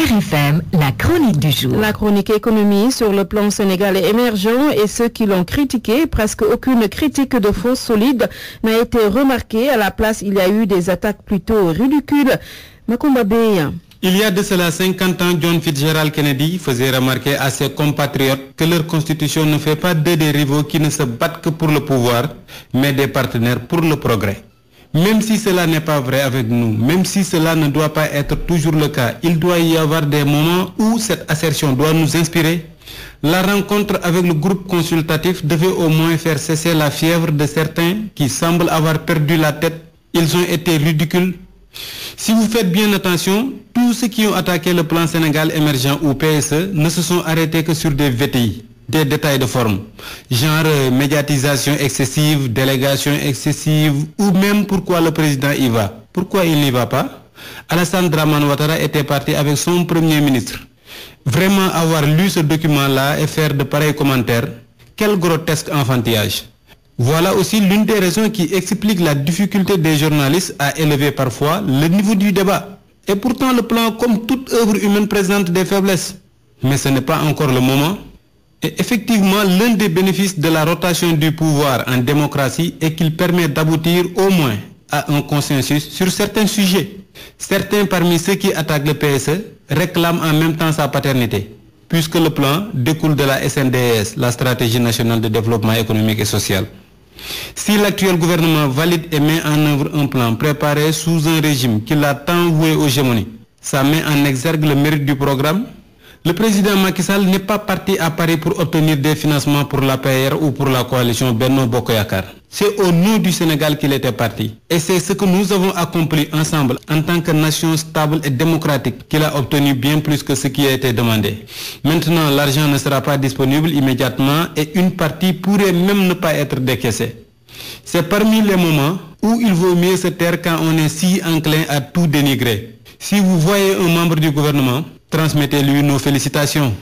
RFM, la chronique du jour. La chronique économie sur le plan sénégalais émergent et ceux qui l'ont critiqué, presque aucune critique de fond solide n'a été remarquée. À la place, il y a eu des attaques plutôt ridicules. Makumba Bey. Il y a de cela 50 ans, John Fitzgerald Kennedy faisait remarquer à ses compatriotes que leur constitution ne fait pas d'eux des rivaux qui ne se battent que pour le pouvoir, mais des partenaires pour le progrès. Même si cela n'est pas vrai avec nous, même si cela ne doit pas être toujours le cas, il doit y avoir des moments où cette assertion doit nous inspirer. La rencontre avec le groupe consultatif devait au moins faire cesser la fièvre de certains qui semblent avoir perdu la tête. Ils ont été ridicules. Si vous faites bien attention, tous ceux qui ont attaqué le plan Sénégal émergent ou PSE ne se sont arrêtés que sur des VTI, des détails de forme, genre médiatisation excessive, délégation excessive, ou même pourquoi le président y va. Pourquoi il n'y va pas? Alassane Dramane Ouattara était parti avec son premier ministre. Vraiment avoir lu ce document-là et faire de pareils commentaires, quel grotesque enfantillage. Voilà aussi l'une des raisons qui explique la difficulté des journalistes à élever parfois le niveau du débat. Et pourtant le plan, comme toute œuvre humaine, présente des faiblesses. Mais ce n'est pas encore le moment. Et effectivement, l'un des bénéfices de la rotation du pouvoir en démocratie est qu'il permet d'aboutir au moins à un consensus sur certains sujets. Certains parmi ceux qui attaquent le PSE réclament en même temps sa paternité, puisque le plan découle de la SNDS, la Stratégie nationale de développement économique et social. Si l'actuel gouvernement valide et met en œuvre un plan préparé sous un régime qui l'a tant voué aux gémonies, ça met en exergue le mérite du programme. Le président Macky Sall n'est pas parti à Paris pour obtenir des financements pour la PR ou pour la coalition Benno Bokk Yakaar. C'est au nom du Sénégal qu'il était parti. Et c'est ce que nous avons accompli ensemble en tant que nation stable et démocratique qu'il a obtenu bien plus que ce qui a été demandé. Maintenant, l'argent ne sera pas disponible immédiatement et une partie pourrait même ne pas être décaissée. C'est parmi les moments où il vaut mieux se taire quand on est si enclin à tout dénigrer. Si vous voyez un membre du gouvernement, transmettez-lui nos félicitations.